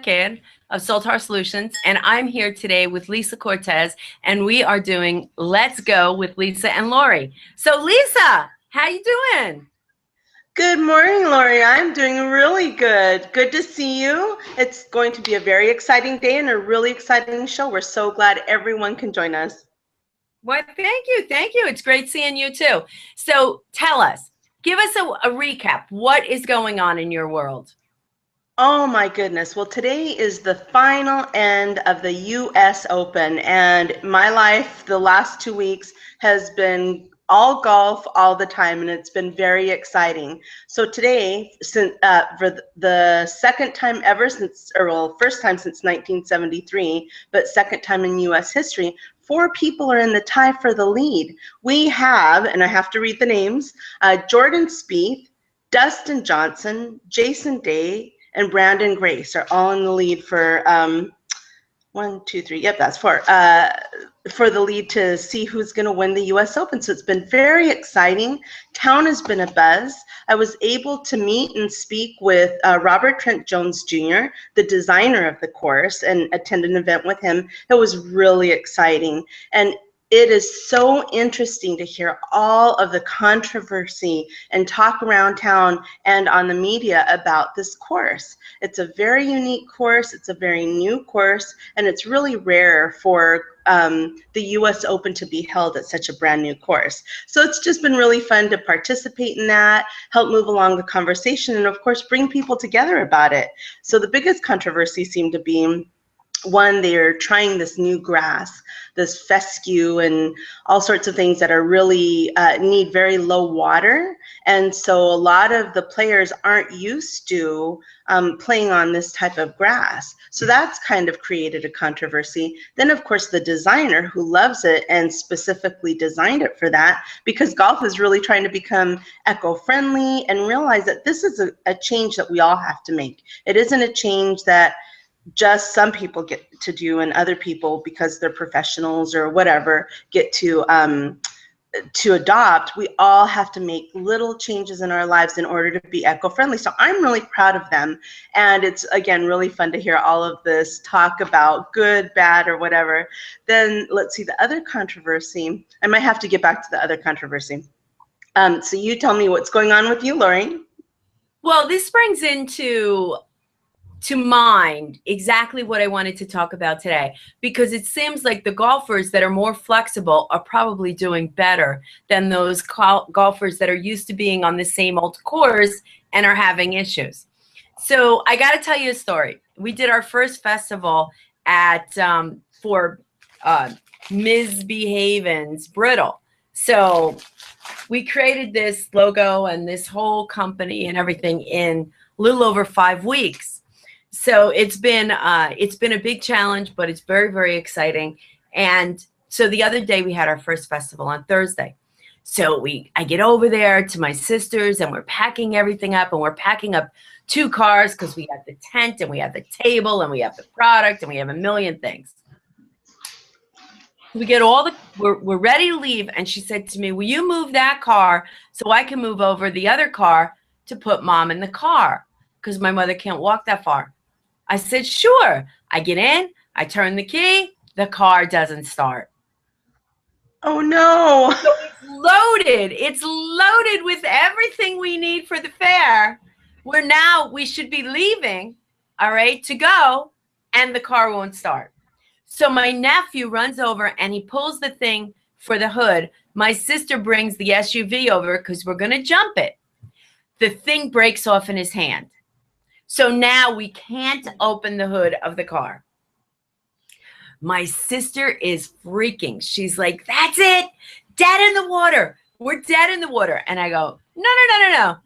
Kid of Soltar Solutions, and I'm here today with Lisa Cortez, and we are doing Let's Go with Lisa and Lauri. So Lisa, how you doing? Good morning, Lauri. I'm doing really good. Good to see you. It's going to be a very exciting day and a really exciting show. We're so glad everyone can join us. Well, thank you. Thank you. It's great seeing you too. So tell us, give us a recap. What is going on in your world? Oh my goodness. Well, today is the final end of the US Open, and my life the last 2 weeks has been all golf all the time, and it's been very exciting. So today, for the second time ever since, or well, first time since 1973, but second time in US history, 4 people are in the tie for the lead. We have, and I have to read the names, Jordan Spieth, Dustin Johnson, Jason Day, and Brandon Grace are all in the lead for 1, 2, 3. Yep, that's 4. For the lead to see who's going to win the U.S. Open. So it's been very exciting. Town has been a buzz. I was able to meet and speak with Robert Trent Jones Jr., the designer of the course, and attend an event with him. It was really exciting. And it is so interesting to hear all of the controversy and talk around town and on the media about this course. It's a very unique course, it's a very new course, and it's really rare for the US Open to be held at such a brand new course. So it's just been really fun to participate in that, help move along the conversation, and of course bring people together about it. So the biggest controversy seemed to be, one, they're trying this new grass, this fescue and all sorts of things that are really need very low water. And so a lot of the players aren't used to playing on this type of grass. So that's kind of created a controversy. Then, of course, the designer who loves it and specifically designed it for that, because golf is really trying to become eco-friendly and realize that this is a change that we all have to make. It isn't a change that just some people get to do and other people, because they're professionals or whatever, get to adopt. We all have to make little changes in our lives in order to be eco-friendly. So I'm really proud of them. And it's, again, really fun to hear all of this talk about good, bad, or whatever. Then let's see, the other controversy. I might have to get back to the other controversy. So you tell me what's going on with you, Lauri. Well, this brings into mind exactly what I wanted to talk about today, because it seems like the golfers that are more flexible are probably doing better than those golfers that are used to being on the same old course and are having issues. So I got to tell you a story. We did our first festival at for Ms. Behaven's Brittle. So we created this logo and this whole company and everything in a little over 5 weeks. So it's been a big challenge, but it's very, very exciting. And so the other day we had our first festival on Thursday. So I get over there to my sister's and we're packing everything up, and we're packing up 2 cars because we have the tent and we have the table and we have the product and we have a million things. We get we're ready to leave. And she said to me, will you move that car so I can move over the other car to put Mom in the car? Because my mother can't walk that far. I said, sure. I get in, I turn the key, the car doesn't start. Oh no. So it's loaded. It's loaded with everything we need for the fair. We should be leaving, all right, to go, and the car won't start. So my nephew runs over and he pulls the thing for the hood. My sister brings the SUV over because we're going to jump it. The thing breaks off in his hand. So now we can't open the hood of the car. My sister is freaking. She's like, that's it. Dead in the water. We're dead in the water. And I go, no.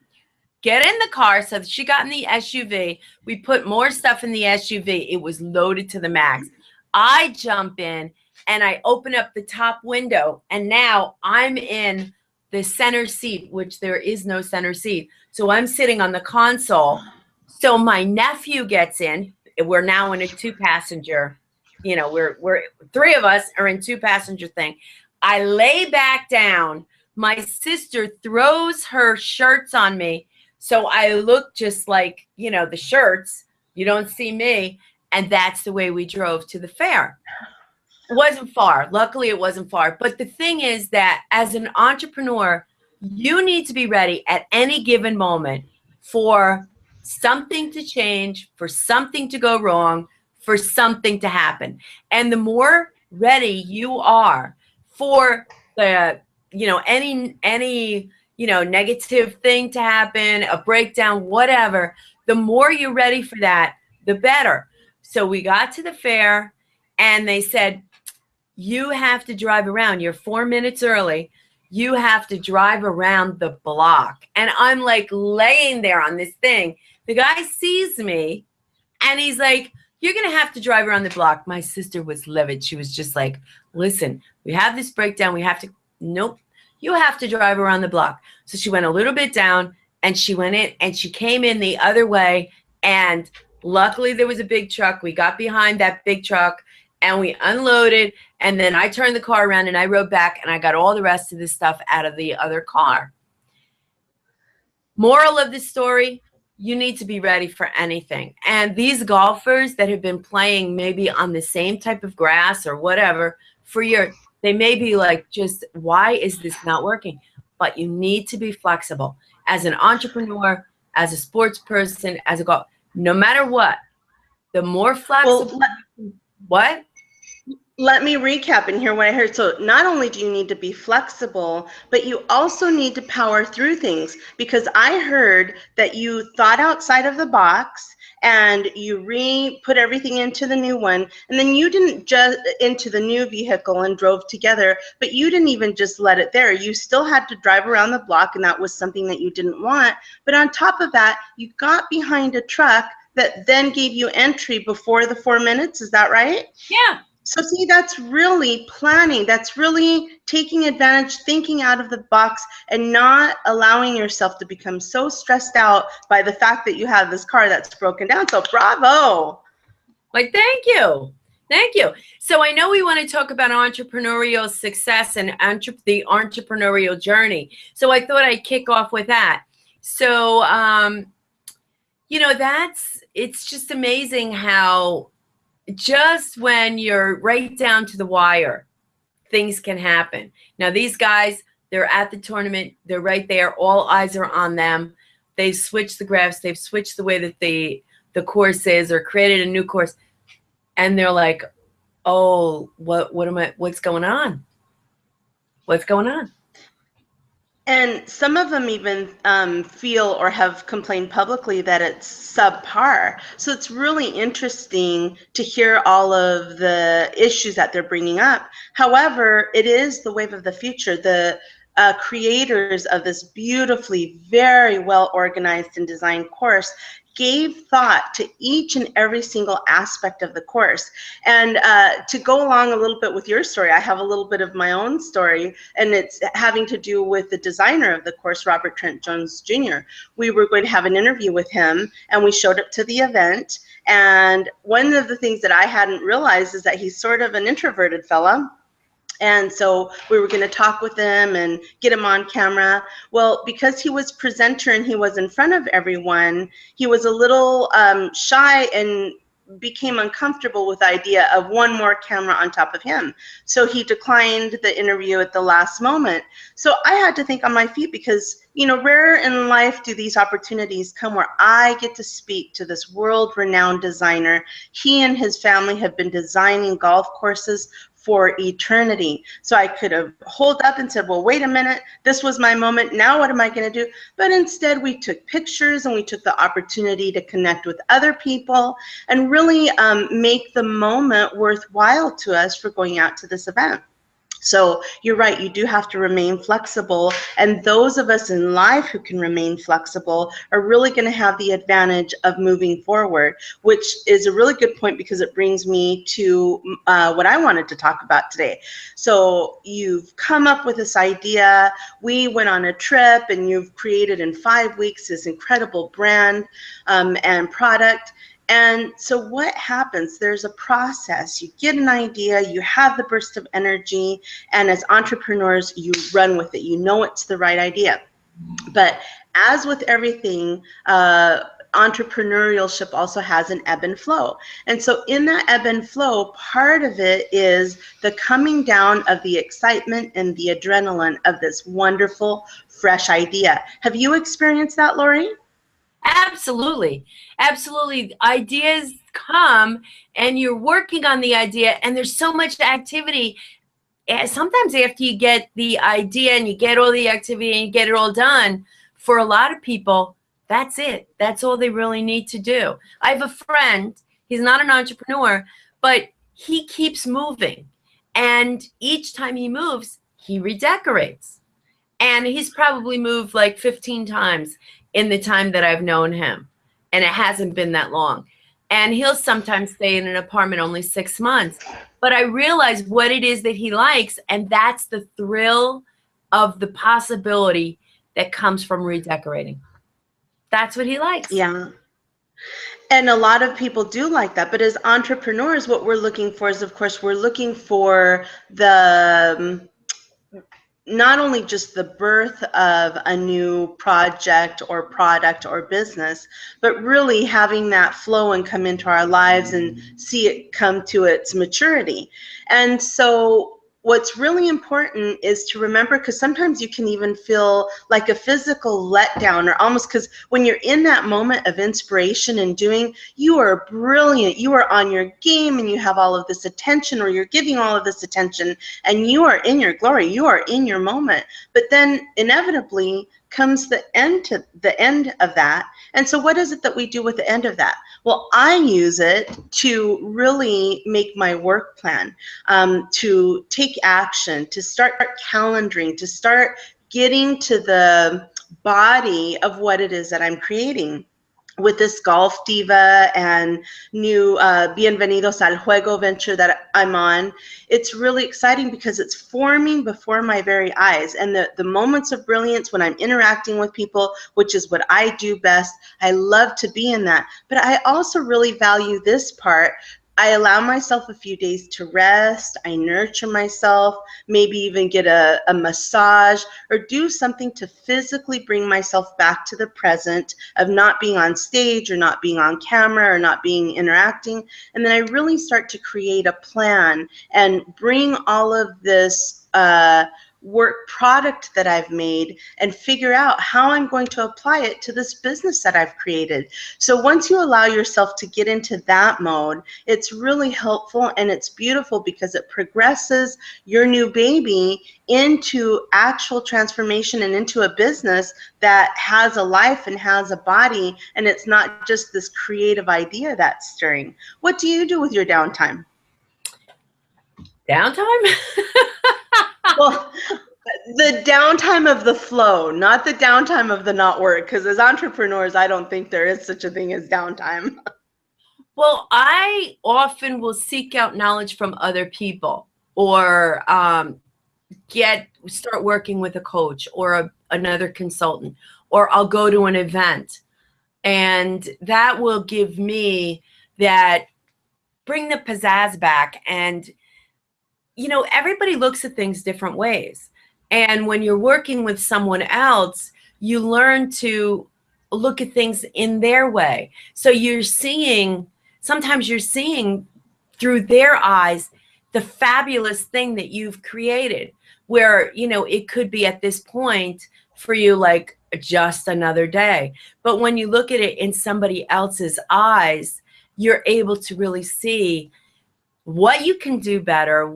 Get in the car. So she got in the SUV. We put more stuff in the SUV. It was loaded to the max. I jump in and I open up the top window. And now I'm in the center seat, which there is no center seat. So I'm sitting on the console. So my nephew gets in. We're now in a 2-passenger, we're 3 of us are in 2-passenger thing. I lay back down. My sister throws her shirts on me. So I look just like, the shirts, You don't see me. And that's the way we drove to the fair. It wasn't far. Luckily, it wasn't far. But the thing is that as an entrepreneur, you need to be ready at any given moment for something to change, for something to go wrong, for something to happen. And the more ready you are for the, any, negative thing to happen, a breakdown, whatever, the more you're ready for that, the better. So we got to the fair and they said, you have to drive around. You're 4 minutes early. You have to drive around the block. And I'm like laying there on this thing. The guy sees me and he's like, you're going to have to drive around the block. My sister was livid. She was just like, listen, we have this breakdown. We have to, nope, you have to drive around the block. So she went a little bit down and she went in and she came in the other way. And luckily there was a big truck. We got behind that big truck and we unloaded. And then I turned the car around and I rode back and I got all the rest of the stuff out of the other car. Moral of the story, you need to be ready for anything. And these golfers that have been playing maybe on the same type of grass or whatever for years, they may be like, just why is this not working? But you need to be flexible. As an entrepreneur, as a sports person, as a golf, no matter what, the more flexible. What? Let me recap and hear what I heard. So not only do you need to be flexible, but you also need to power through things, because I heard that you thought outside of the box and you put everything into the new one, and then you didn't just into the new vehicle and drove together, but you didn't even just let it there. You still had to drive around the block, and that was something that you didn't want. But on top of that, you got behind a truck that then gave you entry before the 4 minutes. Is that right? Yeah. So see, that's really planning. That's really taking advantage, thinking out of the box, and not allowing yourself to become so stressed out by the fact that you have this car that's broken down. So bravo. Like, thank you. Thank you. So I know we want to talk about entrepreneurial success and the entrepreneurial journey. So I thought I'd kick off with that. So, it's just amazing how just when you're right down to the wire, things can happen. Now, these guys, they're at the tournament. They're right there. All eyes are on them. They've switched the graphs. They've switched the way that the course is, or created a new course. And they're like, oh, what's going on? What's going on? And some of them even feel or have complained publicly that it's subpar. So it's really interesting to hear all of the issues that they're bringing up. However, it is the wave of the future. The creators of this beautifully, very well organized and designed course gave thought to each and every single aspect of the course. And to go along a little bit with your story, I have a little bit of my own story, and it's having to do with the designer of the course, Robert Trent Jones Jr. We were going to have an interview with him, and we showed up to the event. And one of the things that I hadn't realized is that he's sort of an introverted fella. And so we were going to talk with him and get him on camera. Well, because he was presenter and he was in front of everyone, he was a little shy and became uncomfortable with the idea of one more camera on top of him. So he declined the interview at the last moment. So I had to think on my feet, because, rare in life do these opportunities come where I get to speak to this world-renowned designer. He and his family have been designing golf courses for eternity. So I could have holed up and said, well, wait a minute, this was my moment, now what am I going to do? But instead we took pictures and we took the opportunity to connect with other people and really make the moment worthwhile to us for going out to this event. So you're right, you do have to remain flexible, and those of us in life who can remain flexible are really going to have the advantage of moving forward, which is a really good point, because it brings me to what I wanted to talk about today. So you've come up with this idea, we went on a trip, and you've created in 5 weeks this incredible brand and product. And so what happens? There's a process. You get an idea, you have the burst of energy, and as entrepreneurs, you run with it. You know it's the right idea. But as with everything, entrepreneurship also has an ebb and flow. And so in that ebb and flow, part of it is the coming down of the excitement and the adrenaline of this wonderful, fresh idea. Have you experienced that, Lauri? Absolutely. Absolutely. Ideas come and you're working on the idea and there's so much activity. And sometimes after you get the idea and you get all the activity and you get it all done, for a lot of people, that's it. That's all they really need to do. I have a friend, he's not an entrepreneur, but he keeps moving. And each time he moves, he redecorates. And he's probably moved like 15 times in the time that I've known him. And it hasn't been that long. And he'll sometimes stay in an apartment only 6 months. But I realize what it is that he likes, and that's the thrill of the possibility that comes from redecorating. That's what he likes. Yeah. And a lot of people do like that. But as entrepreneurs, what we're looking for is, of course, we're looking for the not only just the birth of a new project or product or business, but really having that flow and come into our lives and see it come to its maturity. And so what's really important is to remember, because sometimes you can even feel like a physical letdown, or almost, because when you're in that moment of inspiration and doing, you are brilliant, you are on your game, and you have all of this attention, or you're giving all of this attention, and you are in your glory, you are in your moment. But then inevitably comes the end of that. And so what is it that we do with the end of that? Well, I use it to really make my work plan, to take action, to start calendaring, to start getting to the body of what it is that I'm creating. With this Golf Diva and new Bienvenidos al Juego venture that I'm on, it's really exciting because it's forming before my very eyes. And the moments of brilliance when I'm interacting with people, which is what I do best, I love to be in that. But I also really value this part. I allow myself a few days to rest, I nurture myself, maybe even get a massage or do something to physically bring myself back to the present of not being on stage or not being on camera or not being interacting. And then I really start to create a plan and bring all of this work product that I've made and figure out how I'm going to apply it to this business that I've created. So once you allow yourself to get into that mode, it's really helpful and it's beautiful because it progresses your new baby into actual transformation and into a business that has a life and has a body, and it's not just this creative idea that's stirring. What do you do with your downtime? Downtime? Well, the downtime of the flow, not the downtime of the not work, because as entrepreneurs, I don't think there is such a thing as downtime. Well, I often will seek out knowledge from other people, or start working with a coach or another consultant, or I'll go to an event, and that will give me bring the pizzazz back. And everybody looks at things different ways. And when you're working with someone else, you learn to look at things in their way. So sometimes you're seeing through their eyes the fabulous thing that you've created, where, it could be at this point for you like just another day. But when you look at it in somebody else's eyes, you're able to really see what you can do better,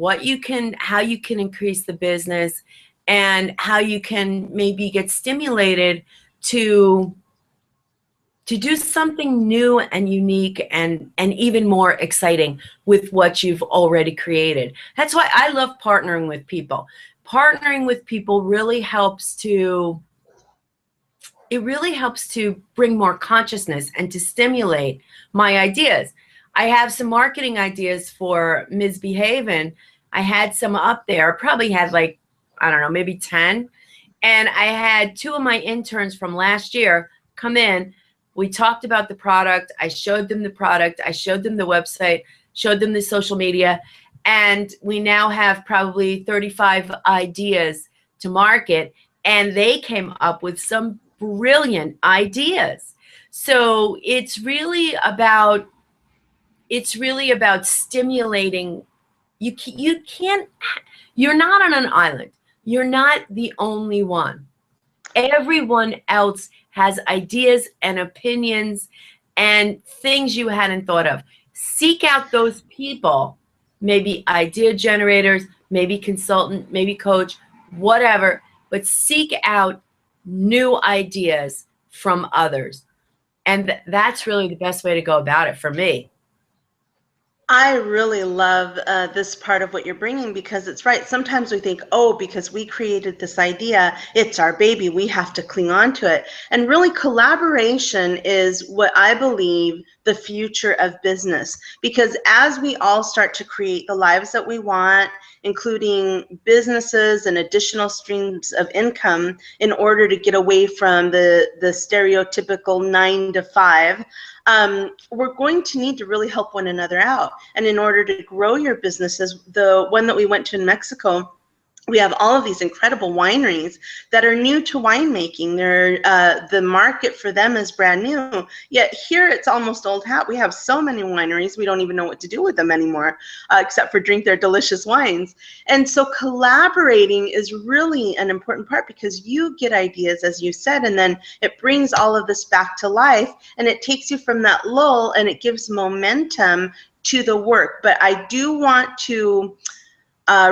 how you can increase the business, and how you can maybe get stimulated to do something new and unique and even more exciting with what you've already created. That's why I love partnering with people. Partnering with people really helps to bring more consciousness and to stimulate my ideas. I have some marketing ideas for Ms. Behaven. I had some up there, probably had like, I don't know, maybe 10. And I had 2 of my interns from last year come in. We talked about the product. I showed them the product. I showed them the website, showed them the social media. And we now have probably 35 ideas to market. And they came up with some brilliant ideas. So it's really about stimulating. You can't, you're not on an island. You're not the only one. Everyone else has ideas and opinions and things you hadn't thought of. Seek out those people, maybe idea generators, maybe consultant, maybe coach, whatever, but seek out new ideas from others. And that's really the best way to go about it for me. I really love this part of what you're bringing, because it's right. Sometimes we think, oh, because we created this idea, it's our baby, we have to cling on to it. And really, collaboration is what I believe the future of business, because as we all start to create the lives that we want, including businesses and additional streams of income in order to get away from the stereotypical 9 to 5, we're going to need to really help one another out. And in order to grow your businesses, the one that we went to in Mexico, we have all of these incredible wineries that are new to winemaking. They're the market for them is brand new. Yet here it's almost old hat. We have so many wineries, we don't even know what to do with them anymore, except for drink their delicious wines. And so collaborating is really an important part, because you get ideas, as you said, and then it brings all of this back to life, and it takes you from that lull and it gives momentum to the work. But I do want to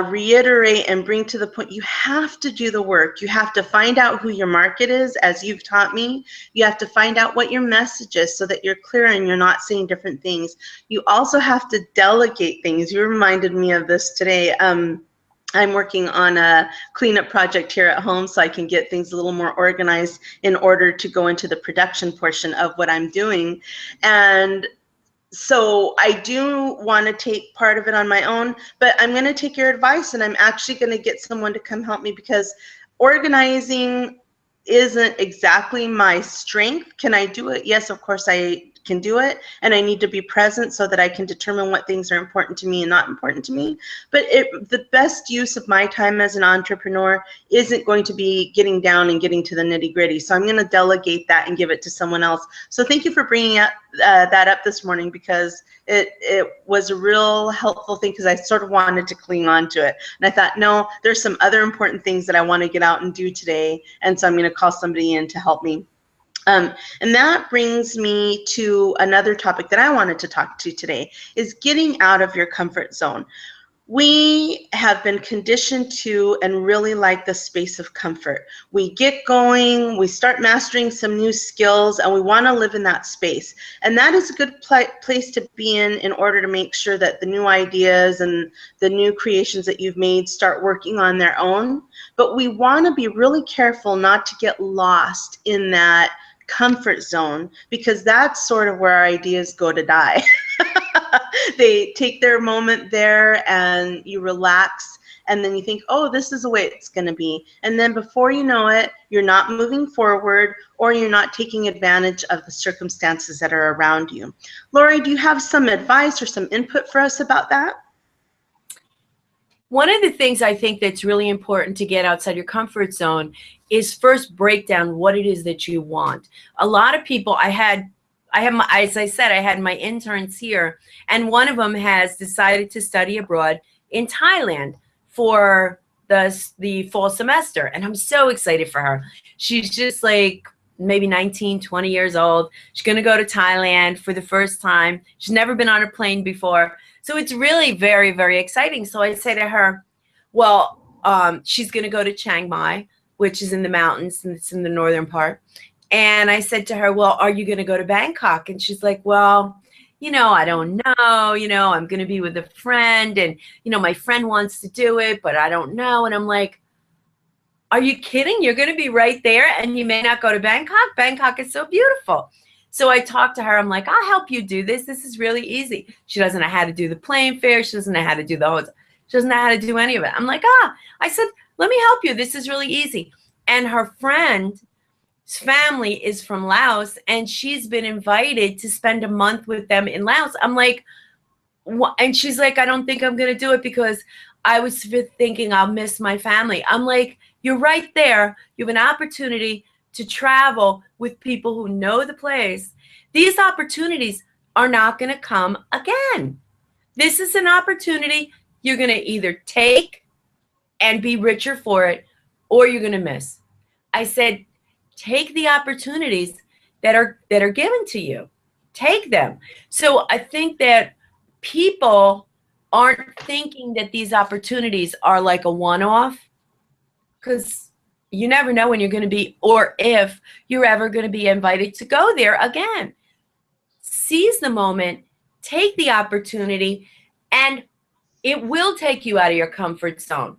reiterate and bring to the point, you have to do the work. You have to find out who your market is, as you've taught me. You have to find out what your message is so that you're clear and you're not saying different things. You also have to delegate things. You reminded me of this today. I'm working on a cleanup project here at home, so I can get things a little more organized in order to go into the production portion of what I'm doing. And so I do want to take part of it on my own, but I'm going to take your advice, and I'm actually going to get someone to come help me, because organizing isn't exactly my strength. Can I do it? Yes, of course I can do it, and I need to be present so that I can determine what things are important to me and not important to me. But the best use of my time as an entrepreneur isn't going to be getting down and getting to the nitty-gritty. So I'm going to delegate that and give it to someone else. So thank you for bringing that up this morning, because it was a real helpful thing, because I sort of wanted to cling on to it. And I thought, no, there's some other important things that I want to get out and do today, and so I'm going to call somebody in to help me. And that brings me to another topic that I wanted to talk to today, is getting out of your comfort zone. We have been conditioned to and really like the space of comfort. We get going, we start mastering some new skills, and we want to live in that space. And that is a good place to be in order to make sure that the new ideas and the new creations that you've made start working on their own. But we want to be really careful not to get lost in that comfort zone, because that's sort of where our ideas go to die. They take their moment there, and you relax, and then you think, oh, this is the way it's going to be. And then before you know it, you're not moving forward, or you're not taking advantage of the circumstances that are around you. Lauri, do you have some advice or some input for us about that? One of the things I think that's really important to get outside your comfort zone is first break down what it is that you want. A lot of people, I have my, as I said, I had my interns here, and one of them has decided to study abroad in Thailand for the fall semester, and I'm so excited for her. She's just like maybe 19, 20 years old. She's going to go to Thailand for the first time. She's never been on a plane before. So it's really very, very exciting. So I say to her, well, she's going to go to Chiang Mai, which is in the mountains, and it's in the northern part. And I said to her, well, are you going to go to Bangkok? And she's like, well, I don't know, I'm going to be with a friend, and, my friend wants to do it, but I don't know. And I'm like, are you kidding? You're going to be right there, and you may not go to Bangkok? Bangkok is so beautiful. So I talked to her. I'm like, I'll help you do this. This is really easy. She doesn't know how to do the plane fare. She doesn't know how to do the hotel. She doesn't know how to do any of it. I'm like, I said, let me help you. This is really easy. And her friend's family is from Laos, and she's been invited to spend a month with them in Laos. I'm like, what? And she's like, I don't think I'm going to do it because I was thinking I'll miss my family. I'm like, you're right there. You have an opportunity to travel with people who know the place, these opportunities are not going to come again. This is an opportunity you're going to either take and be richer for it, or you're going to miss. I said, take the opportunities that are given to you. Take them. So I think that people aren't thinking that these opportunities are like a one-off, because you never know when you're going to be, or if you're ever going to be invited to go there again. Seize the moment, take the opportunity, and it will take you out of your comfort zone.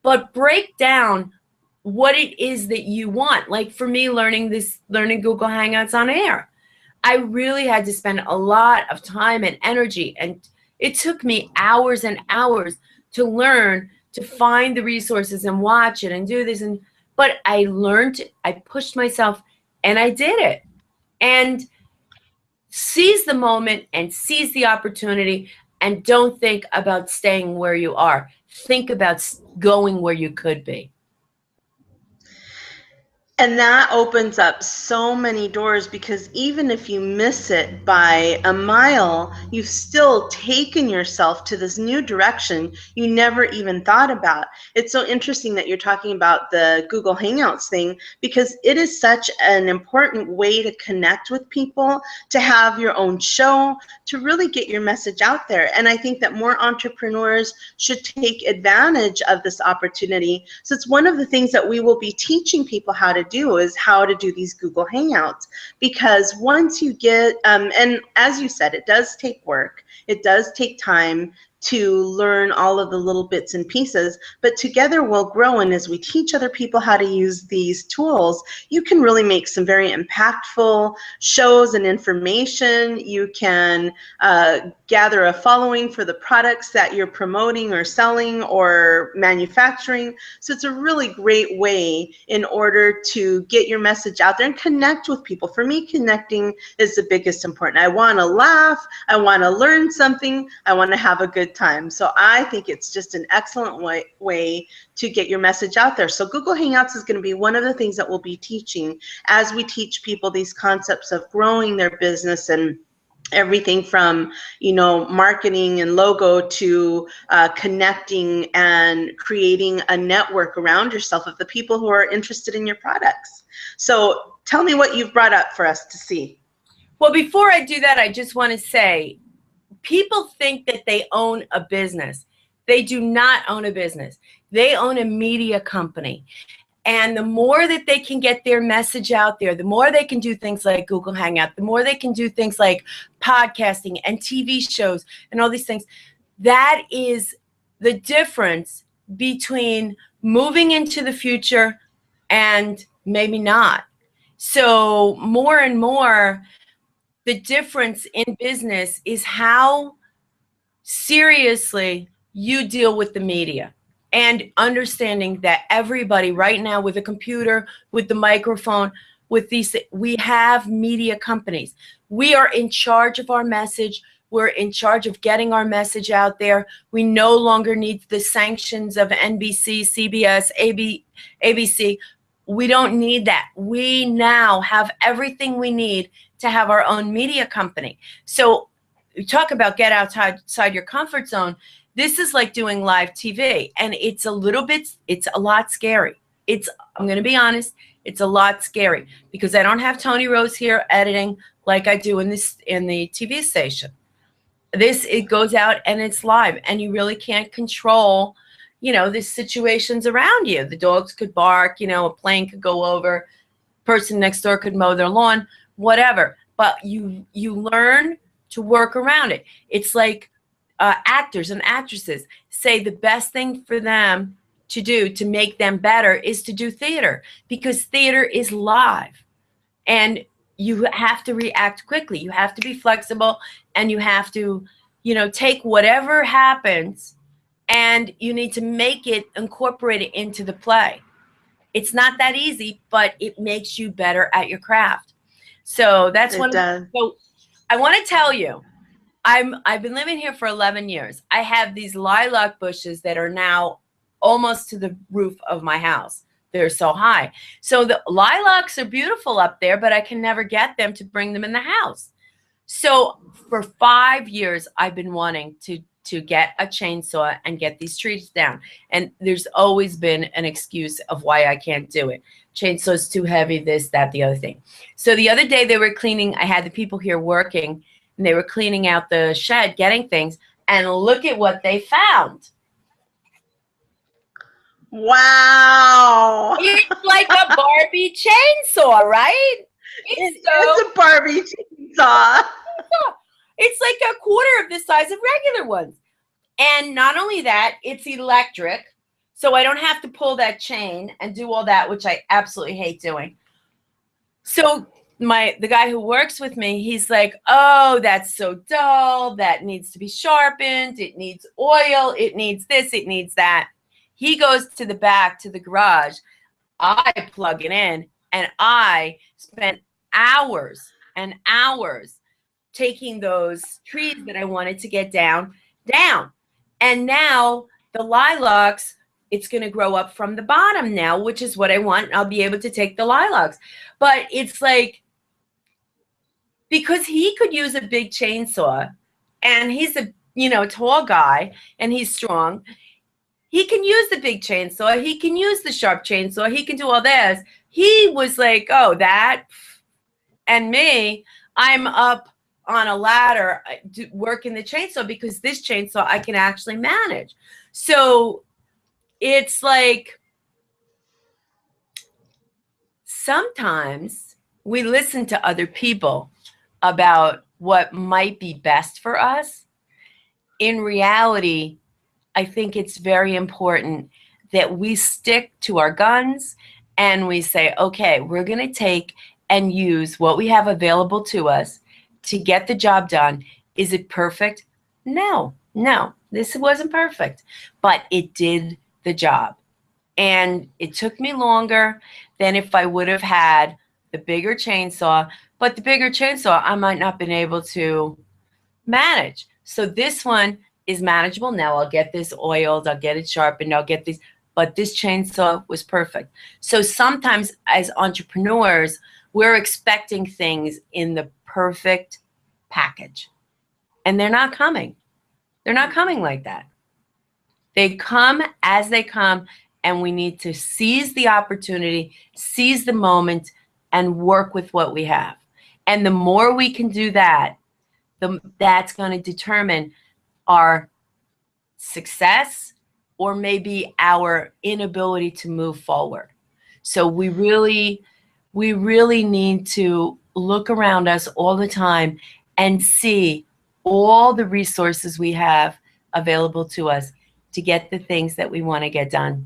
But break down what it is that you want. Like for me, learning Google Hangouts on air, I really had to spend a lot of time and energy, and it took me hours and hours to learn, to find the resources and watch it and do this. But I learned, I pushed myself, and I did it. And seize the moment and seize the opportunity, and don't think about staying where you are. Think about going where you could be. And that opens up so many doors, because even if you miss it by a mile, you've still taken yourself to this new direction you never even thought about. It's so interesting that you're talking about the Google Hangouts thing, because it is such an important way to connect with people, to have your own show, to really get your message out there. And I think that more entrepreneurs should take advantage of this opportunity. So it's one of the things that we will be teaching people how to do, is how to do these Google Hangouts. Because once you get, and as you said, it does take work, it does take time to learn all of the little bits and pieces, but together we'll grow. And as we teach other people how to use these tools, you can really make some very impactful shows and information. You can gather a following for the products that you're promoting or selling or manufacturing. So it's a really great way in order to get your message out there and connect with people. For me, connecting is the biggest important. I want to laugh, I want to learn something, I want to have a good time. So I think it's just an excellent way to get your message out there. So Google Hangouts is going to be one of the things that we'll be teaching as we teach people these concepts of growing their business, and everything from, you know, marketing and logo to connecting and creating a network around yourself of the people who are interested in your products. So tell me what you've brought up for us to see. Well, before I do that, I just want to say, people think that they own a business. They do not own a business. They own a media company. And the more that they can get their message out there, the more they can do things like Google Hangout, the more they can do things like podcasting and TV shows and all these things. That is the difference between moving into the future and maybe not. So more and more, the difference in business is how seriously you deal with the media, and understanding that everybody right now with a computer, with the microphone, with these, we have media companies. We are in charge of our message. We're in charge of getting our message out there. We no longer need the sanctions of NBC, CBS, ABC. We don't need that. We now have everything we need to have our own media company. So you talk about get outside your comfort zone. This is like doing live TV, and it's a lot scary. I'm going to be honest, it's a lot scary, because I don't have Tony Rose here editing like I do in the TV station. It goes out and it's live, and you really can't control, you know, the situations around you. The dogs could bark, you know, a plane could go over, person next door could mow their lawn, whatever. But you learn to work around it. It's like actors and actresses say the best thing for them to do to make them better is to do theater, because theater is live, and you have to react quickly. You have to be flexible, and you have to, you know, take whatever happens, and you need to make it, incorporate it into the play. It's not that easy, but it makes you better at your craft. So that's one. So I want to tell you, I've been living here for 11 years. I have these lilac bushes that are now almost to the roof of my house. they're so high. So the lilacs are beautiful up there, but I can never get them to bring them in the house. So for 5 years, I've been wanting to get a chainsaw and get these trees down. And there's always been an excuse of why I can't do it. Chainsaw's too heavy, this, that, the other thing. So the other day they were cleaning, I had the people here working, and they were cleaning out the shed, getting things, and look at what they found. Wow. It's like a Barbie chainsaw, right? It's a Barbie chainsaw. It's like a quarter of the size of regular ones. And not only that, it's electric. So I don't have to pull that chain and do all that, which I absolutely hate doing. So the guy who works with me, he's like, oh, that's so dull. That needs to be sharpened. It needs oil. It needs this. It needs that. He goes to the back, to the garage. I plug it in, and I spent hours and hours taking those trees that I wanted to get down. And now the lilacs, it's going to grow up from the bottom now, which is what I want. I'll be able to take the lilacs. But it's like, because he could use a big chainsaw, and he's a, tall guy, and he's strong. He can use the big chainsaw. He can use the sharp chainsaw. He can do all this. He was like, oh, that. And me, I'm up on a ladder working the chainsaw, because this chainsaw I can actually manage. So it's like, sometimes we listen to other people about what might be best for us. In reality, I think it's very important that we stick to our guns and we say, okay, we're going to take and use what we have available to us to get the job done. Is it perfect? No, this wasn't perfect, but it did the job. And it took me longer than if I would have had the bigger chainsaw, but the bigger chainsaw I might not have been able to manage. So this one is manageable. Now I'll get this oiled, I'll get it sharpened, I'll get these, but this chainsaw was perfect. So sometimes as entrepreneurs, we're expecting things in the perfect package, and they're not coming. They're not coming like that. They come as they come, and we need to seize the opportunity, seize the moment, and work with what we have. And the more we can do that, that's going to determine our success or maybe our inability to move forward. So we really need to look around us all the time and see all the resources we have available to us to get the things that we want to get done.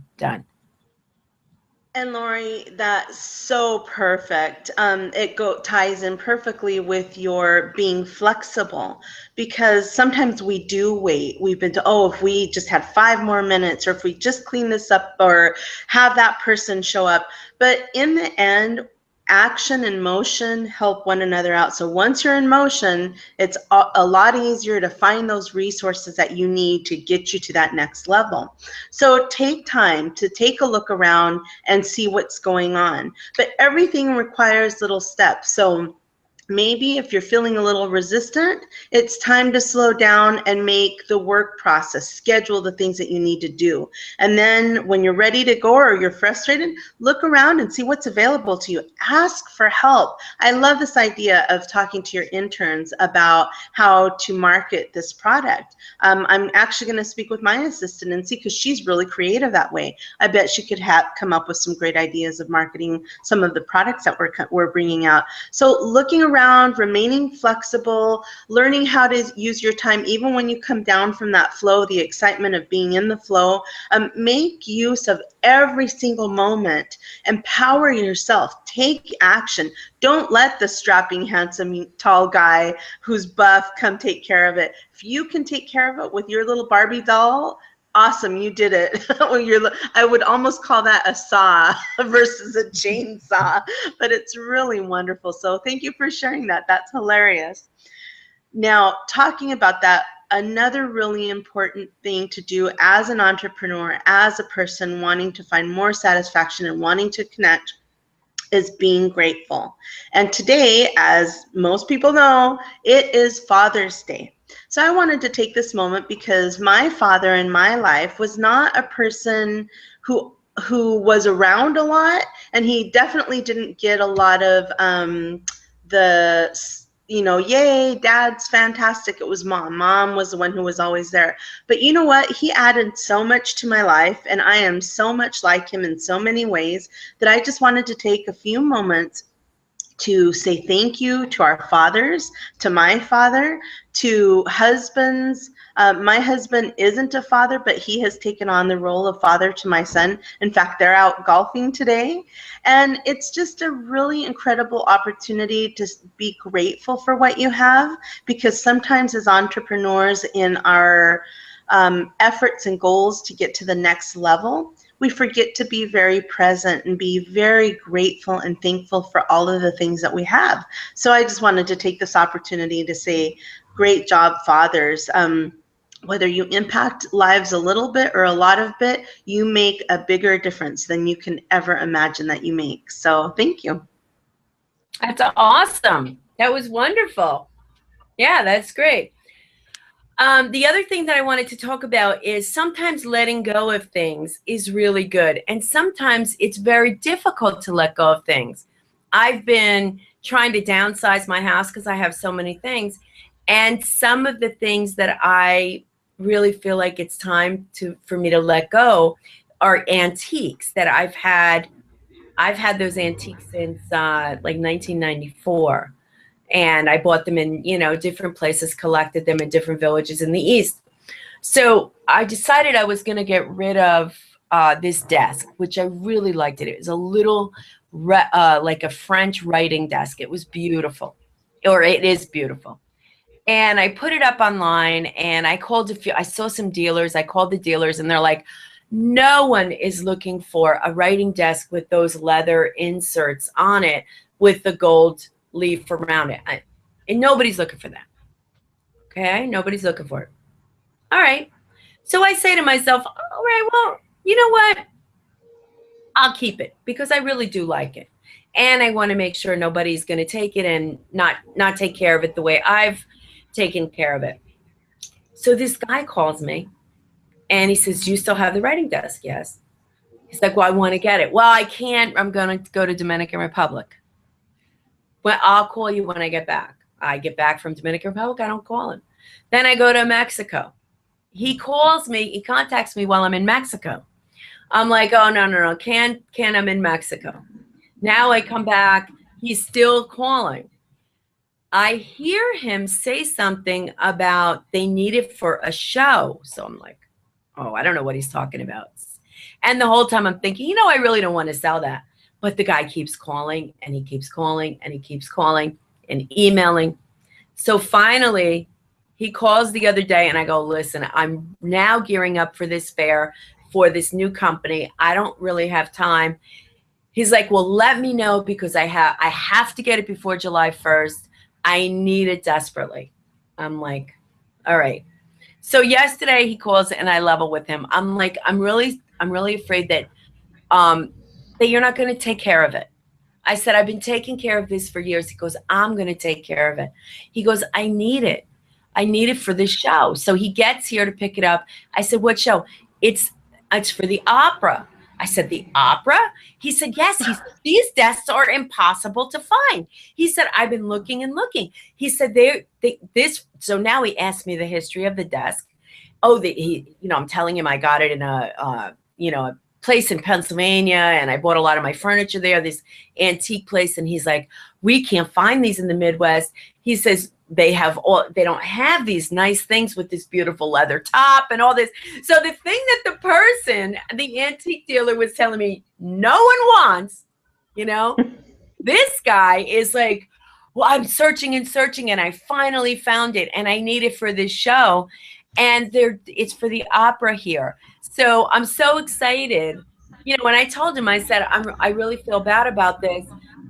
And Lauri, that's so perfect. It ties in perfectly with your being flexible, because sometimes we do wait. We've been if we just had 5 more minutes, or if we just clean this up, or have that person show up. But in the end, action and motion help one another out. So once you're in motion, it's a lot easier to find those resources that you need to get you to that next level. So take time to take a look around and see what's going on. But everything requires little steps. So maybe if you're feeling a little resistant, it's time to slow down and make the work process, schedule the things that you need to do. And then when you're ready to go, or you're frustrated, look around and see what's available to you. Ask for help. I love this idea of talking to your interns about how to market this product. I'm actually going to speak with my assistant and see, because she's really creative that way. I bet she could come up with some great ideas of marketing some of the products that we're bringing out. So looking around, remaining flexible, learning how to use your time even when you come down from that flow, the excitement of being in the flow. Make use of every single moment. Empower yourself. Take action. Don't let the strapping, handsome, tall guy who's buff come take care of it. If you can take care of it with your little Barbie doll, awesome, you did it. I would almost call that a saw versus a chainsaw, but it's really wonderful. So thank you for sharing that. That's hilarious. Now, talking about that, another really important thing to do as an entrepreneur, as a person wanting to find more satisfaction and wanting to connect, is being grateful. And today, as most people know, it is Father's Day. So I wanted to take this moment because my father in my life was not a person who was around a lot, and he definitely didn't get a lot of the yay, dad's fantastic. It was mom. Mom was the one who was always there. But you know what? He added so much to my life, and I am so much like him in so many ways that I just wanted to take a few moments to say thank you to our fathers, to my father, to husbands. My husband isn't a father, but he has taken on the role of father to my son. In fact, they're out golfing today. And it's just a really incredible opportunity to be grateful for what you have, because sometimes as entrepreneurs in our efforts and goals to get to the next level, we forget to be very present and be very grateful and thankful for all of the things that we have. So I just wanted to take this opportunity to say, great job, fathers. Whether you impact lives a little bit or a lot of bit, you make a bigger difference than you can ever imagine that you make. So thank you. That's awesome. That was wonderful. Yeah, that's great. The other thing that I wanted to talk about is sometimes letting go of things is really good. And sometimes it's very difficult to let go of things. I've been trying to downsize my house because I have so many things. And some of the things that I really feel like it's time for me to let go are antiques that I've had. I've had those antiques since like 1994. And I bought them in, different places, collected them in different villages in the East. So I decided I was going to get rid of this desk, which I really liked it. It was a little like a French writing desk. It was beautiful, or it is beautiful. And I put it up online, and I called I saw some dealers. I called the dealers, and they're like, no one is looking for a writing desk with those leather inserts on it with the gold leaf around it. And nobody's looking for that. Okay? Nobody's looking for it. All right. So I say to myself, all right, well, you know what? I'll keep it because I really do like it. And I want to make sure nobody's going to take it and not take care of it the way I've taken care of it. So this guy calls me and he says, do you still have the writing desk? Yes. He's like, well, I want to get it. Well, I can't. I'm going to go to Dominican Republic. Well, I'll call you when I get back. I get back from Dominican Republic. I don't call him. Then I go to Mexico. He calls me. He contacts me while I'm in Mexico. I'm like, oh, no. Can't. I'm in Mexico. Now I come back. He's still calling. I hear him say something about they need it for a show. So I'm like, oh, I don't know what he's talking about. And the whole time I'm thinking, I really don't want to sell that. But the guy keeps calling, and he keeps calling, and he keeps calling and emailing. So finally, he calls the other day, and I go, listen, I'm now gearing up for this fair for this new company. I don't really have time. He's like, well, let me know because I have to get it before July 1st. I need it desperately. I'm like, all right. So yesterday he calls and I level with him. I'm like, I'm really afraid that you're not going to take care of it. I said, I've been taking care of this for years. He goes, I'm going to take care of it. He goes, I need it. I need it for this show. So he gets here to pick it up. I said, what show? It's for the opera. I said, the opera? He said, yes. He said, these desks are impossible to find. He said, I've been looking and looking. He said, so now he asked me the history of the desk. Oh, I'm telling him I got it in a place in Pennsylvania, and I bought a lot of my furniture there, this antique place. And he's like, we can't find these in the Midwest. He says, they don't have these nice things with this beautiful leather top and all this. So the thing that the antique dealer was telling me no one wants, this guy is like, well, I'm searching and I finally found it and I need it for this show. And it's for the opera here. So I'm so excited. When I told him, I said, I really feel bad about this,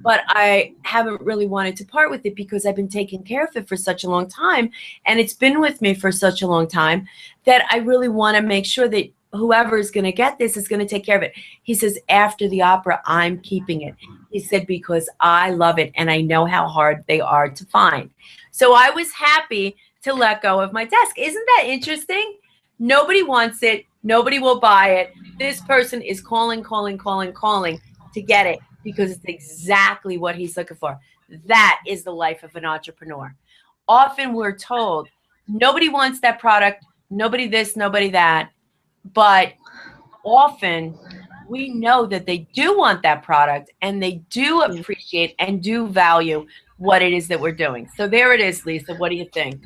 but I haven't really wanted to part with it because I've been taking care of it for such a long time, and it's been with me for such a long time that I really want to make sure that whoever is going to get this is going to take care of it. He says, after the opera, I'm keeping it. He said, because I love it and I know how hard they are to find. So I was happy to let go of my desk. Isn't that interesting? Nobody wants it. Nobody will buy it. This person is calling to get it because it's exactly what he's looking for. That is the life of an entrepreneur. Often we're told nobody wants that product, nobody this, nobody that, but often we know that they do want that product and they do appreciate and do value what it is that we're doing. So there it is, Lisa. What do you think?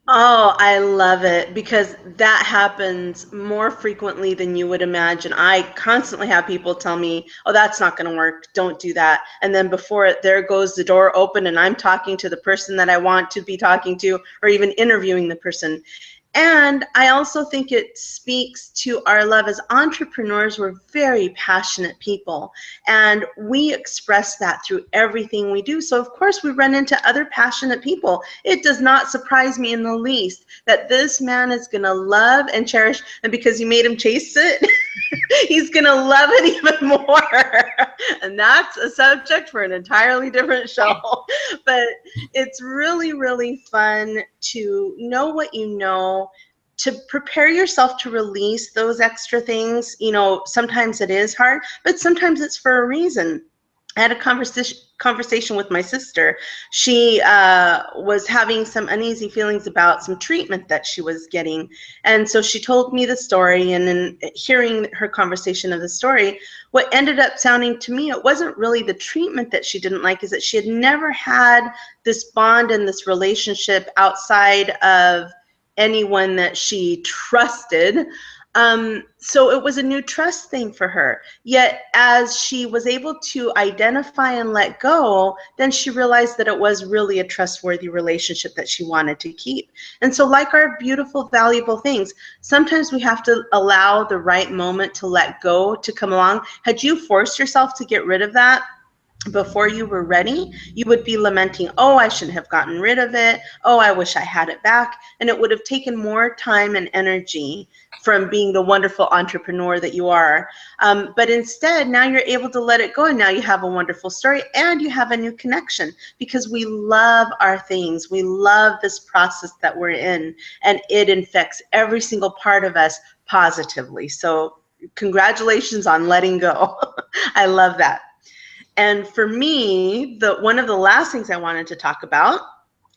Oh, I love it because that happens more frequently than you would imagine. I constantly have people tell me, oh, that's not going to work. Don't do that. And then before it, there goes the door open and I'm talking to the person that I want to be talking to or even interviewing the person. And I also think it speaks to our love as entrepreneurs. We're very passionate people, and we express that through everything we do. So of course we run into other passionate people. It does not surprise me in the least that this man is going to love and cherish, and because you made him chase it, he's going to love it even more. And that's a subject for an entirely different show. But it's really, really fun to know what you know, to prepare yourself to release those extra things. You know, sometimes it is hard, but sometimes it's for a reason. I had a conversation with my sister. She was having some uneasy feelings about some treatment that she was getting. And so she told me the story, and in hearing her conversation of the story, what ended up sounding to me, it wasn't really the treatment that she didn't like, is that she had never had this bond and this relationship outside of anyone that she trusted. So it was a new trust thing for her. Yet as she was able to identify and let go, then she realized that it was really a trustworthy relationship that she wanted to keep. And so, like our beautiful, valuable things, sometimes we have to allow the right moment to let go to come along. Had you forced yourself to get rid of that before you were ready, you would be lamenting, oh, I shouldn't have gotten rid of it. Oh, I wish I had it back. And it would have taken more time and energy from being the wonderful entrepreneur that you are. But instead, now you're able to let it go, and now you have a wonderful story and you have a new connection, because we love our things. We love this process that we're in, and it infects every single part of us positively. So congratulations on letting go. I love that. And for me, one of the last things I wanted to talk about,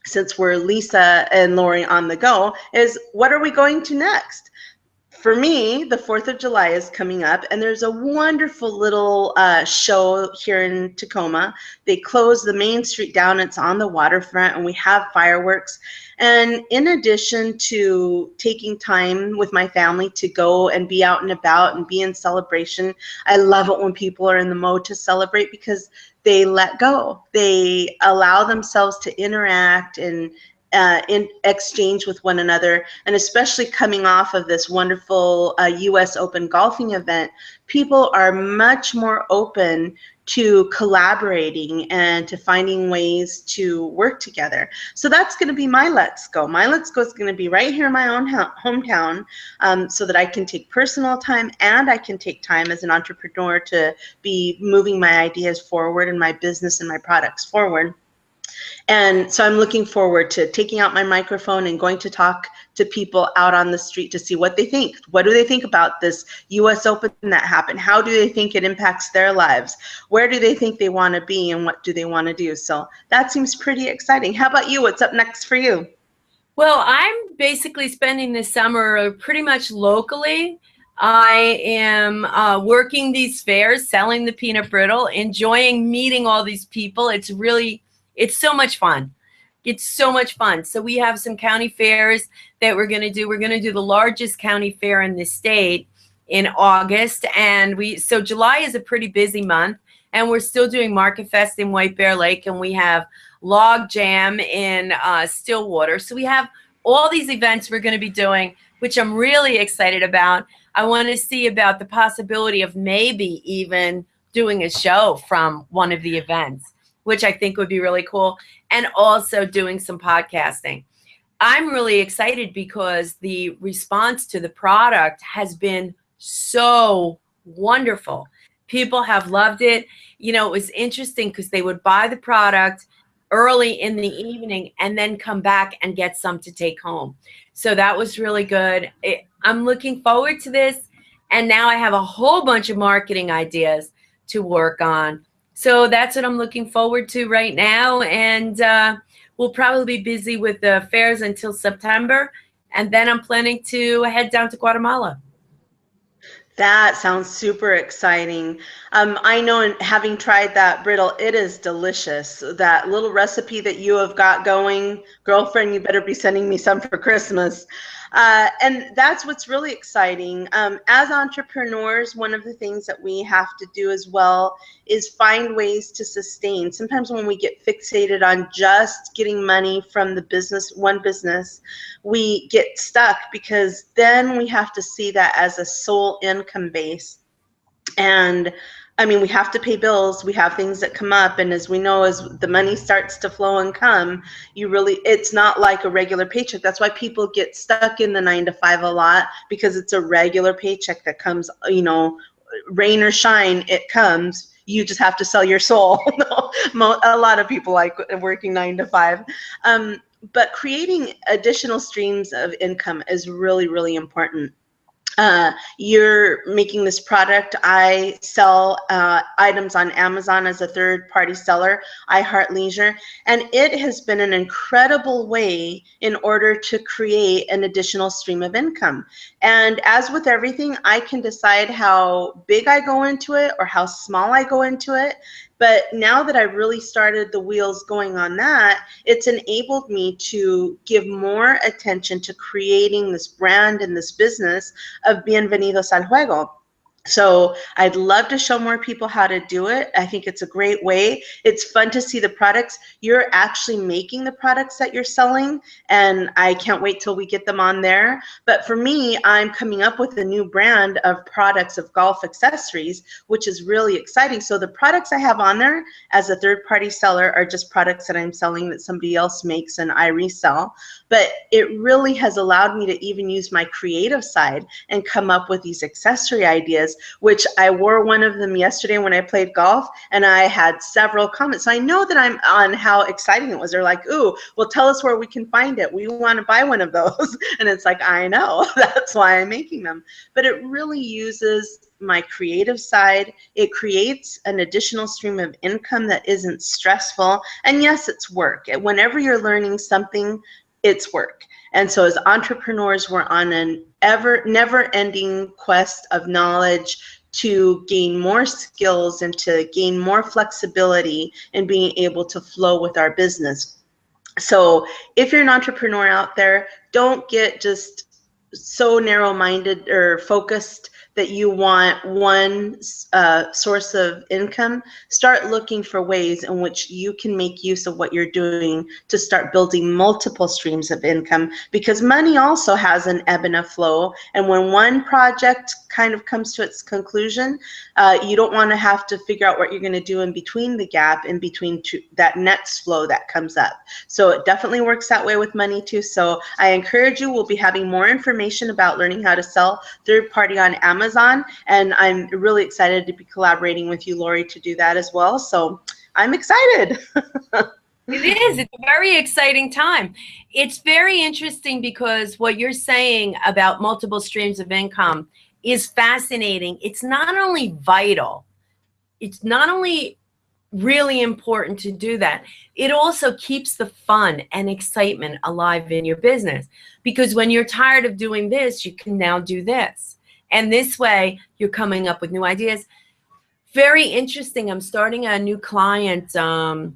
since we're Lisa and Lauri on the go, is what are we going to next? For me, the 4th of July is coming up, and there's a wonderful little show here in Tacoma. They close the main street down. It's on the waterfront, and we have fireworks. And in addition to taking time with my family to go and be out and about and be in celebration, I love it when people are in the mode to celebrate, because they let go. They allow themselves to interact and in exchange with one another. And especially coming off of this wonderful US Open golfing event, people are much more open to collaborating and to finding ways to work together. So that's going to be my Let's Go. My Let's Go is going to be right here in my own hometown, so that I can take personal time and I can take time as an entrepreneur to be moving my ideas forward and my business and my products forward. And so I'm looking forward to taking out my microphone and going to talk to people out on the street to see what they think. What do they think about this US Open that happened? How do they think it impacts their lives? Where do they think they want to be, and what do they want to do? So that seems pretty exciting. How about you? What's up next for you? Well, I'm basically spending this summer pretty much locally. I am working these fairs, selling the peanut brittle, enjoying meeting all these people. It's so much fun. It's so much fun. So we have some county fairs that we're going to do. We're going to do the largest county fair in the state in August. And so July is a pretty busy month, and we're still doing Market Fest in White Bear Lake, and we have Log Jam in Stillwater. So we have all these events we're going to be doing, which I'm really excited about. I want to see about the possibility of maybe even doing a show from one of the events, which I think would be really cool, and also doing some podcasting. I'm really excited because the response to the product has been so wonderful. People have loved it. You know, it was interesting because they would buy the product early in the evening and then come back and get some to take home. So that was really good. I'm looking forward to this. And now I have a whole bunch of marketing ideas to work on. So that's what I'm looking forward to right now. And we'll probably be busy with the fairs until September. And then I'm planning to head down to Guatemala. That sounds super exciting. I know, having tried that brittle, it is delicious. That little recipe that you have got going, girlfriend, you better be sending me some for Christmas. And that's what's really exciting. As entrepreneurs, one of the things that we have to do as well is find ways to sustain. Sometimes when we get fixated on just getting money from the business, one business, we get stuck because then we have to see that as a sole income base. And I mean, we have to pay bills, we have things that come up, and as we know, as the money starts to flow and come, it's not like a regular paycheck. That's why people get stuck in the 9 to 5 a lot, because it's a regular paycheck that comes, you know, rain or shine, it comes. You just have to sell your soul. A lot of people like working 9 to 5. But creating additional streams of income is really, really important. You're making this product. I sell items on Amazon as a third-party seller, I Heart Leisure, and it has been an incredible way in order to create an additional stream of income. And as with everything, I can decide how big I go into it or how small I go into it. But now that I've really started the wheels going on that, it's enabled me to give more attention to creating this brand and this business of Bienvenidos al Juego. So I'd love to show more people how to do it. I think it's a great way. It's fun to see the products. You're actually making the products that you're selling, and I can't wait till we get them on there. But for me, I'm coming up with a new brand of products of golf accessories, which is really exciting. So the products I have on there as a third-party seller are just products that I'm selling that somebody else makes and I resell. But it really has allowed me to even use my creative side and come up with these accessory ideas, which I wore one of them yesterday when I played golf, and I had several comments. So I know that I'm on how exciting it was. They're like, ooh, well, tell us where we can find it. We want to buy one of those. And it's like, I know, that's why I'm making them. But it really uses my creative side. It creates an additional stream of income that isn't stressful. And yes, it's work. Whenever you're learning something, it's work. And so as entrepreneurs, we're on an never-ending quest of knowledge to gain more skills and to gain more flexibility in being able to flow with our business. So if you're an entrepreneur out there, don't get just so narrow-minded or focused that you want one source of income. Start looking for ways in which you can make use of what you're doing to start building multiple streams of income, because money also has an ebb and a flow. And when one project kind of comes to its conclusion, you don't want to have to figure out what you're going to do in between the gap, in between that next flow that comes up. So it definitely works that way with money too. So I encourage you, we'll be having more information about learning how to sell third party on Amazon. And I'm really excited to be collaborating with you, Lauri, to do that as well. So I'm excited. It is. It's a very exciting time. It's very interesting because what you're saying about multiple streams of income is fascinating. It's not only vital, it's not only really important to do that, it also keeps the fun and excitement alive in your business. Because when you're tired of doing this, you can now do this. And this way, you're coming up with new ideas. Very interesting. I'm starting a new client, I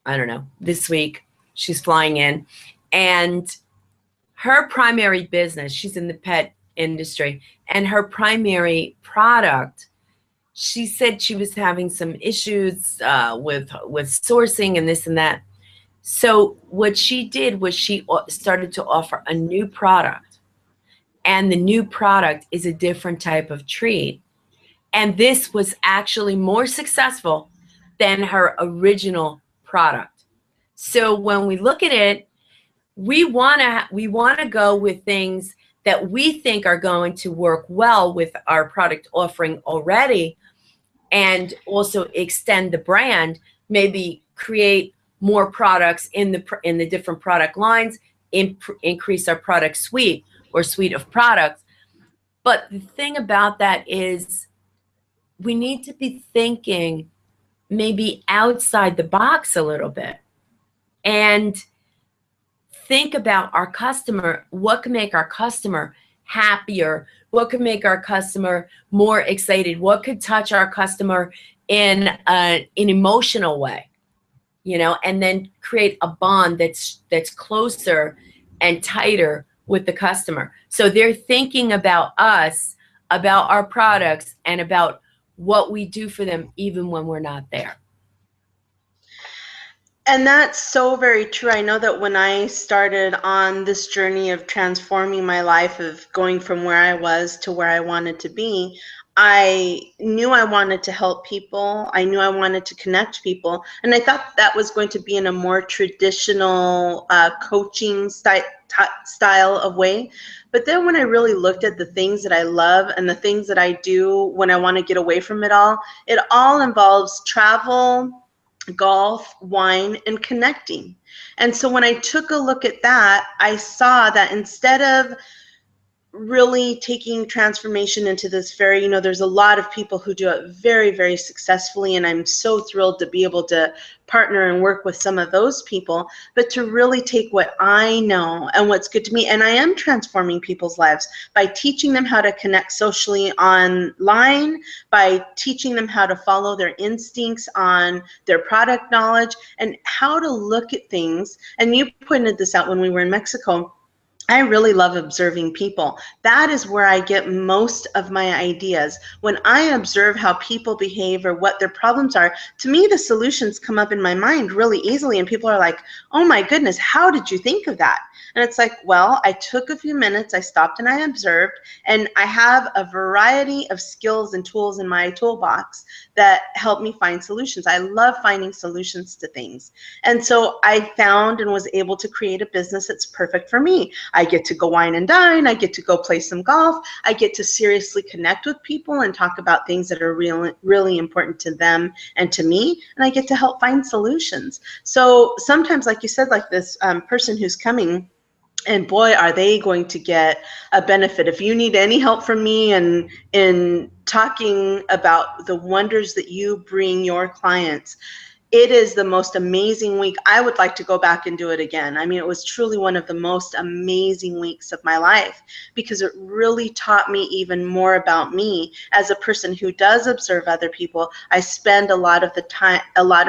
don't know, this week. She's flying in. And her primary business, she's in the pet industry, and her primary product, she said she was having some issues with sourcing and this and that. So what she did was she started to offer a new product. And the new product is a different type of treat. And this was actually more successful than her original product. So when we look at it, we want to go with things that we think are going to work well with our product offering already, and also extend the brand, maybe create more products in the different product lines, increase our product suite or suite of products. But the thing about that is we need to be thinking maybe outside the box a little bit and think about our customer. What can make our customer happier? What could make our customer more excited? What could touch our customer in an emotional way, and then create a bond that's closer and tighter with the customer. So they're thinking about us, about our products, and about what we do for them even when we're not there. And that's so very true. I know that when I started on this journey of transforming my life, of going from where I was to where I wanted to be, I knew I wanted to help people. I knew I wanted to connect people. And I thought that was going to be in a more traditional coaching style of way. But then when I really looked at the things that I love and the things that I do when I want to get away from it all involves travel, golf, wine, and connecting. And so when I took a look at that, I saw that instead of really taking transformation into this very, there's a lot of people who do it very, very successfully, and I'm so thrilled to be able to partner and work with some of those people, but to really take what I know and what's good to me, and I am transforming people's lives by teaching them how to connect socially online, by teaching them how to follow their instincts on their product knowledge, and how to look at things. And you pointed this out when we were in Mexico. I really love observing people. That is where I get most of my ideas. When I observe how people behave or what their problems are, to me, the solutions come up in my mind really easily. And people are like, oh my goodness, how did you think of that? And it's like, well, I took a few minutes, I stopped and I observed, and I have a variety of skills and tools in my toolbox that help me find solutions. I love finding solutions to things. And so I found and was able to create a business that's perfect for me. I get to go wine and dine, I get to go play some golf, I get to seriously connect with people and talk about things that are really, really important to them and to me, and I get to help find solutions. So sometimes, like you said, like this person who's coming, and boy, are they going to get a benefit. If you need any help from me in talking about the wonders that you bring your clients, it is the most amazing week. I would like to go back and do it again. I mean, it was truly one of the most amazing weeks of my life because it really taught me even more about me as a person who does observe other people. I spend a lot of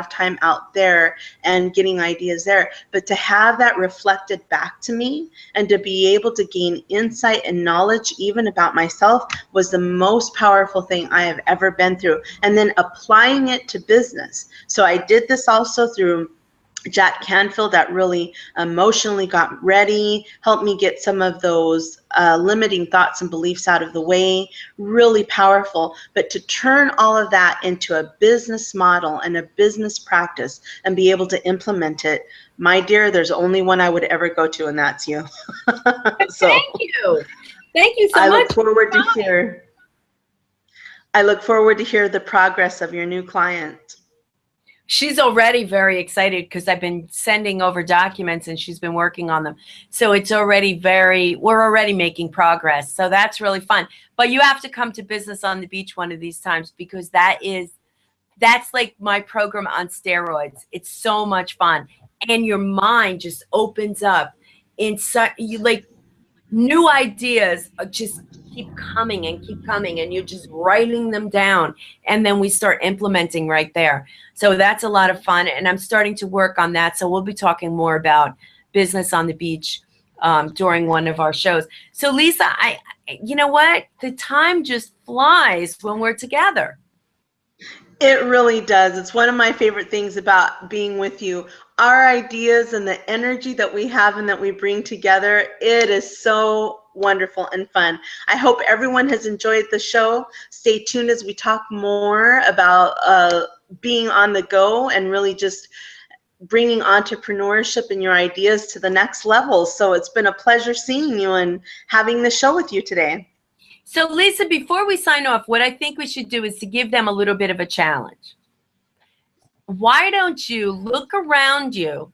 time out there and getting ideas there, but to have that reflected back to me and to be able to gain insight and knowledge even about myself was the most powerful thing I have ever been through. And then applying it to business. So I did this also through Jack Canfield, that really emotionally got ready, helped me get some of those limiting thoughts and beliefs out of the way, really powerful. But to turn all of that into a business model and a business practice and be able to implement it, my dear, there's only one I would ever go to, and that's you. So thank you. Thank you so much. I look forward to hear the progress of your new client. She's already very excited because I've been sending over documents and she's been working on them. So it's already we're already making progress. So that's really fun. But you have to come to Business on the Beach one of these times because that's like my program on steroids. It's so much fun. And your mind just opens up new ideas just keep coming and you're just writing them down, and then we start implementing right there. So that's a lot of fun, and I'm starting to work on that. So we'll be talking more about Business on the Beach during one of our shows. So Lisa, you know what? The time just flies when we're together. It really does. It's one of my favorite things about being with you. our ideas and the energy that we have and that we bring together, it is so wonderful and fun. I hope everyone has enjoyed the show. Stay tuned as we talk more about being on the go and really just bringing entrepreneurship and your ideas to the next level. So it's been a pleasure seeing you and having the show with you today. So Lisa, before we sign off, what I think we should do is to give them a little bit of a challenge. Why don't you look around you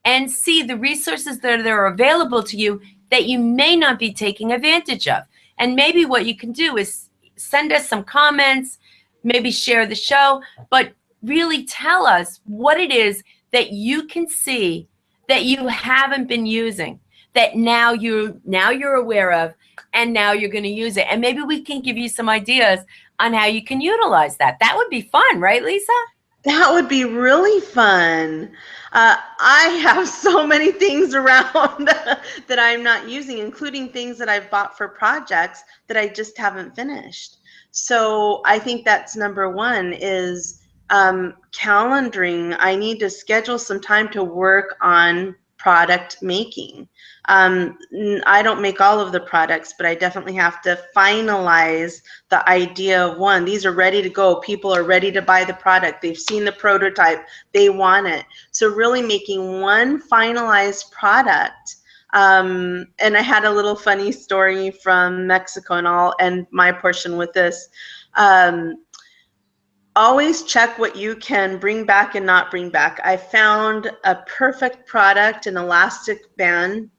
and see the resources that are available to you that you may not be taking advantage of? And maybe what you can do is send us some comments, maybe share the show, but really tell us what it is that you can see that you haven't been using, that now you're aware of, and now you're going to use it. And maybe we can give you some ideas on how you can utilize that. That would be fun, right, Lisa? That would be really fun. I have so many things around that I'm not using, including things that I've bought for projects that I just haven't finished. So I think that's number one is calendaring. I need to schedule some time to work on product making. I don't make all of the products, but I definitely have to finalize the idea of one. These are ready to go. People are ready to buy the product. They've seen the prototype. They want it. So really making one finalized product. And I had a little funny story from Mexico, and I'll end my portion with this. Always check what you can bring back and not bring back. I found a perfect product, an elastic band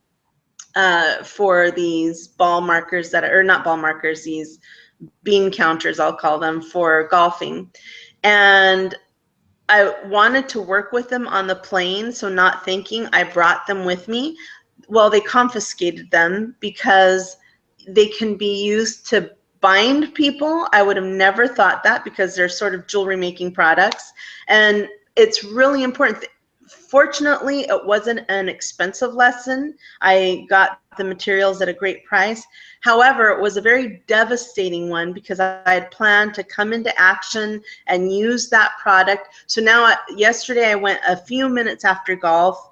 for these ball markers that are, or not ball markers, these bean counters, I'll call them, for golfing. And I wanted to work with them on the plane, so not thinking, I brought them with me. Well, they confiscated them because they can be used to bind people. I would have never thought that because they're sort of jewelry making products. And it's really important. Fortunately, it wasn't an expensive lesson. I got the materials at a great price. However, it was a very devastating one because I had planned to come into action and use that product. So now, yesterday I went a few minutes after golf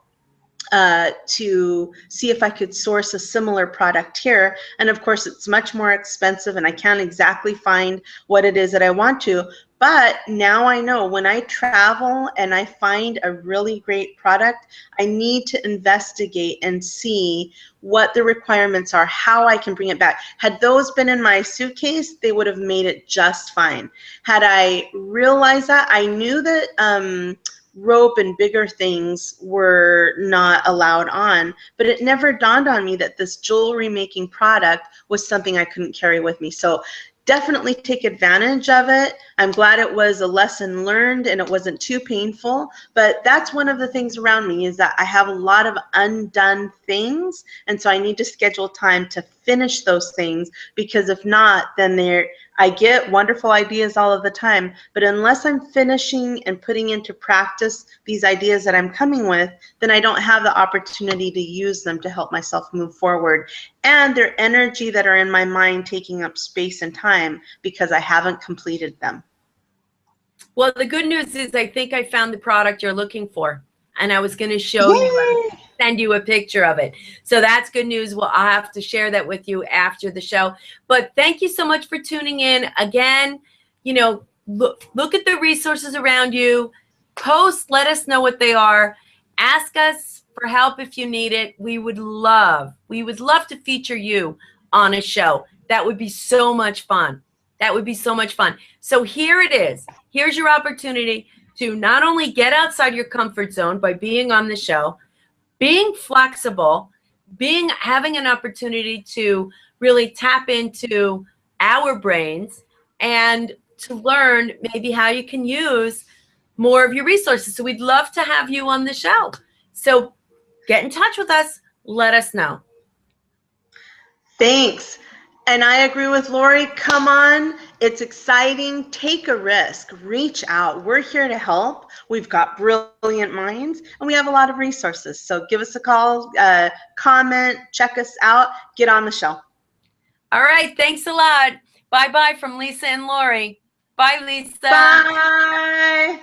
to see if I could source a similar product here. And of course, it's much more expensive and I can't exactly find what it is that I want to. But now I know when I travel and I find a really great product, I need to investigate and see what the requirements are, how I can bring it back. Had those been in my suitcase, they would have made it just fine. Had I realized that, I knew that rope and bigger things were not allowed on, but it never dawned on me that this jewelry making product was something I couldn't carry with me. So definitely take advantage of it. I'm glad it was a lesson learned and it wasn't too painful, but that's one of the things around me is that I have a lot of undone things, and so I need to schedule time to finish those things, because if not, then I get wonderful ideas all of the time, but unless I'm finishing and putting into practice these ideas that I'm coming with, then I don't have the opportunity to use them to help myself move forward. And they're energy that are in my mind taking up space and time because I haven't completed them. Well, the good news is I think I found the product you're looking for, and I was going to show you, send you a picture of it. So that's good news. Well, I'll have to share that with you after the show. But thank you so much for tuning in. Again, you know, look at the resources around you. Post, let us know what they are. Ask us for help if you need it. We would love to feature you on a show. That would be so much fun. That would be so much fun. So here it is. Here's your opportunity to not only get outside your comfort zone by being on the show, being flexible, having an opportunity to really tap into our brains and to learn maybe how you can use more of your resources. So we'd love to have you on the show. So get in touch with us. Let us know. Thanks. And I agree with Lori. Come on. It's exciting. Take a risk. Reach out. We're here to help. We've got brilliant minds and we have a lot of resources. So give us a call, comment, check us out, get on the show. All right. Thanks a lot. Bye-bye from Lisa and Lori. Bye, Lisa. Bye.